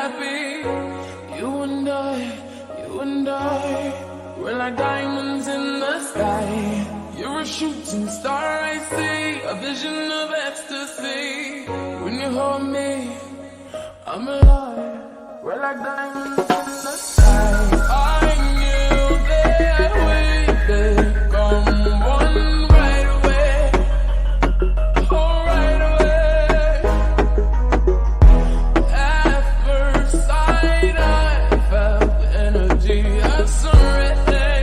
happy. You and I, we're like diamonds in the sky. You're a shooting star, I see, a vision of ecstasy. When you hold me, I'm alive. We're like diamonds in the sky. I knew that we'd become one right away. Oh, right away. At first sight, I felt the energy of surrender.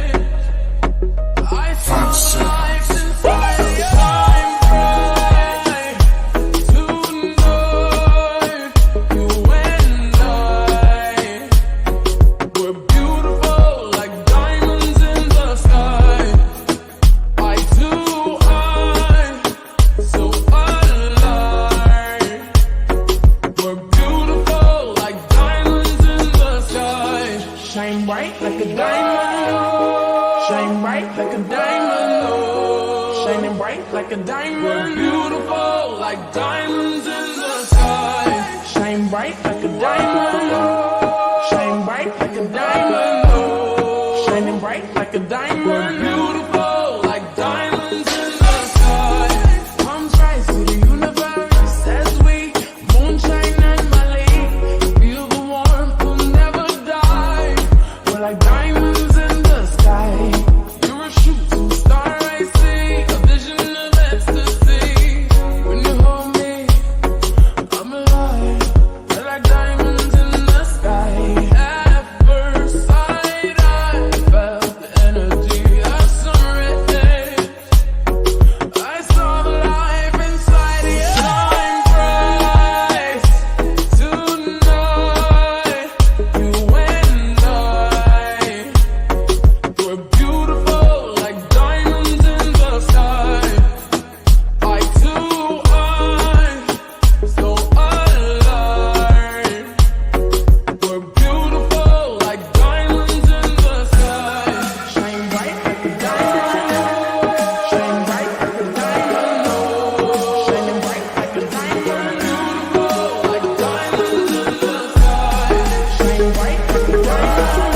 I saw the life inside your time bright. Tonight, you and I, we're beautiful like diamonds in the sky. Eye to eye, so alive. We're beautiful like diamonds in the sky. Shine bright like a diamond. Shine bright like a diamond, oh, shining bright like a diamond. We're beautiful like diamonds in the sky. Shine bright like a diamond, oh, shine bright like a diamond, oh, shining bright like a diamond. We're beautiful like diamonds in the sky. Palms rise to the universe as we moonshine and Mali. Feel the warmth, we'll never die. We're like diamonds in the sky. You're a shooting star, I see, a vision of ecstasy. When you hold me, I'm alive. We're like diamonds in the sky. At first sight, I felt the energy of surrender. I saw the life inside your shine bright. Tonight, you and I, we're beautiful like diamonds in the sky. Eye to eye, so alive. We're beautiful like diamonds in the sky. Shine bright like a diamond. Shine bright like a diamond. Oh, shining bright like a diamond. Beautiful like diamonds in the sky. Shine bright like a diamond.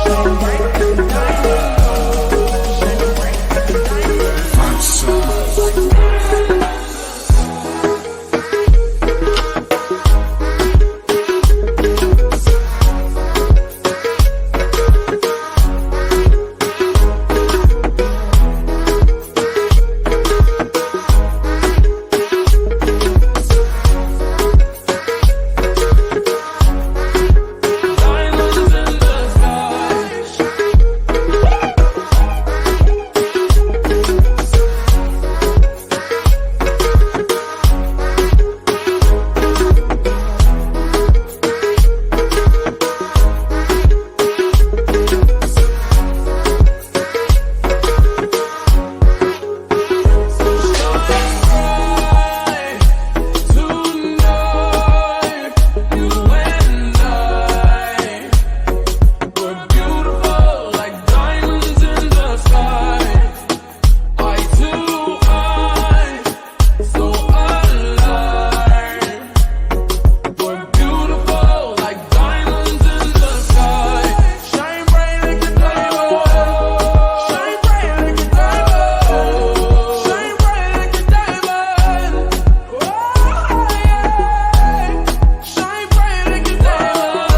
Shine bright like a diamond. Oh, shining bright like a diamond. Diamonds in the sky. Tonight, you and I, we're beautiful like diamonds in the sky. Eye to eye, so alive. We're beautiful like diamonds in the sky. Shine bright like a diamond. Shine bright like a diamond. Shine bright like a diamond. Oh, yeah. Shine bright like a diamond.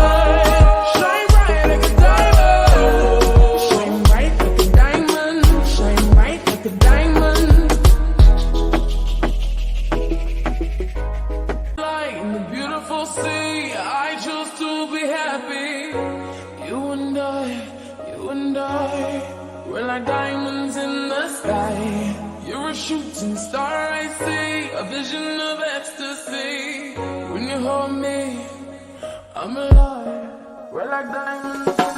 Shine bright like a diamond. Shine bright like a diamond. Shine bright like a diamond. Light in the beautiful sea, I chose to be happy. You and I, we're like diamonds in the sky. You're a shooting star, I see, a vision of ecstasy. When you hold me, I'm alive. We're like diamonds in the sky.